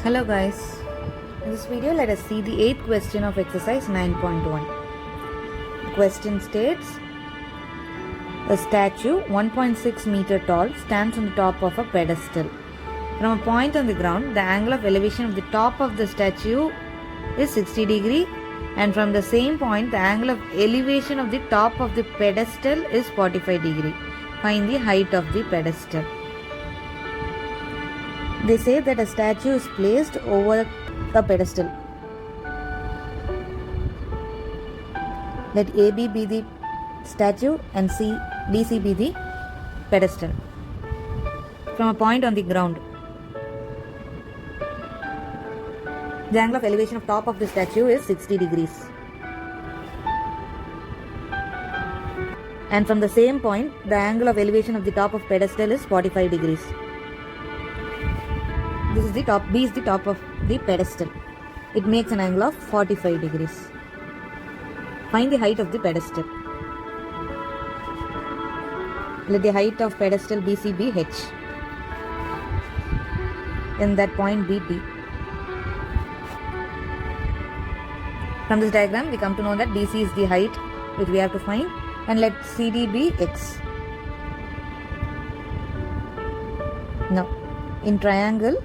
Hello guys, in this video let us see the 8th question of exercise 9.1. The question states, a statue 1.6 meter tall stands on the top of a pedestal. From a point on the ground, the angle of elevation of the top of the statue is 60 degree, and from the same point the angle of elevation of the top of the pedestal is 45 degree. Find the height of the pedestal. They say that a statue is placed over a pedestal. Let AB be the statue and BC be the pedestal. From a point on the ground, the angle of elevation of top of the statue is 60 degrees. And from the same point, the angle of elevation of the top of pedestal is 45 degrees. This is the top, B is the top of the pedestal. It makes an angle of 45 degrees. Find the height of the pedestal. Let the height of pedestal BC be h. In that point BT. From this diagram, we come to know that BC is the height which we have to find, and let CD be x. Now, in triangle,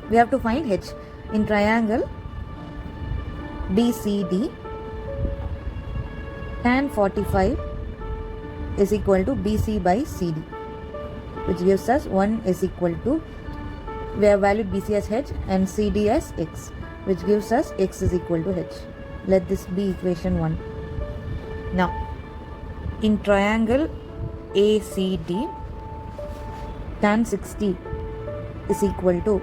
we have to find h. In triangle BCD, tan 45 is equal to BC by CD, which gives us 1 is equal to, we have valued BC as h and CD as x, which gives us x is equal to h. Let this be equation 1. Now, in triangle ACD, tan 60 is equal to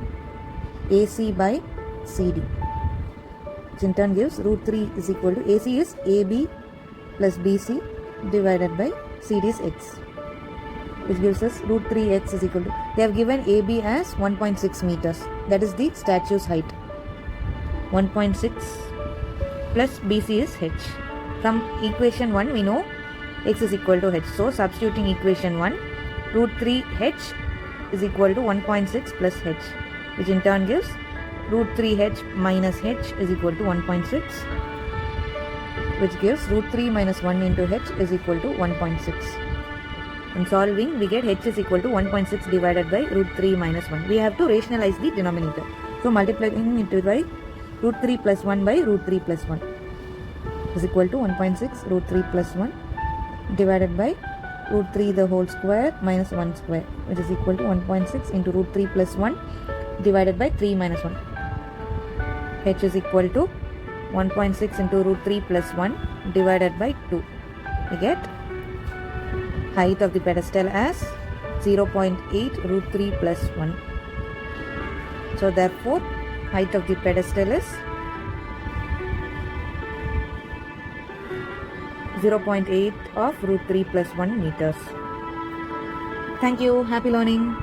AC by CD, which in turn gives root 3 is equal to, AC is AB plus BC divided by CD is x, which gives us root 3x is equal to, they have given AB as 1.6 meters, that is the statue's height. 1.6 plus BC is h. From equation 1 we know x is equal to h, so substituting equation 1, root 3h is equal to 1.6 plus h, which in turn gives root 3h minus h is equal to 1.6, which gives root 3 minus 1 into h is equal to 1.6. In solving, we get h is equal to 1.6 divided by root 3 minus 1. We have to rationalize the denominator. So multiplying it by root 3 plus 1 by root 3 plus 1 is equal to 1.6 root 3 plus 1 divided by root 3 the whole square minus 1 square, which is equal to 1.6 into root 3 plus 1 divided by 3 minus 1. H is equal to 1.6 into root 3 plus 1 divided by 2. We get height of the pedestal as 0.8 root 3 plus 1. So therefore, height of the pedestal is 0.8 of root 3 plus 1 meters. Thank you. Happy learning.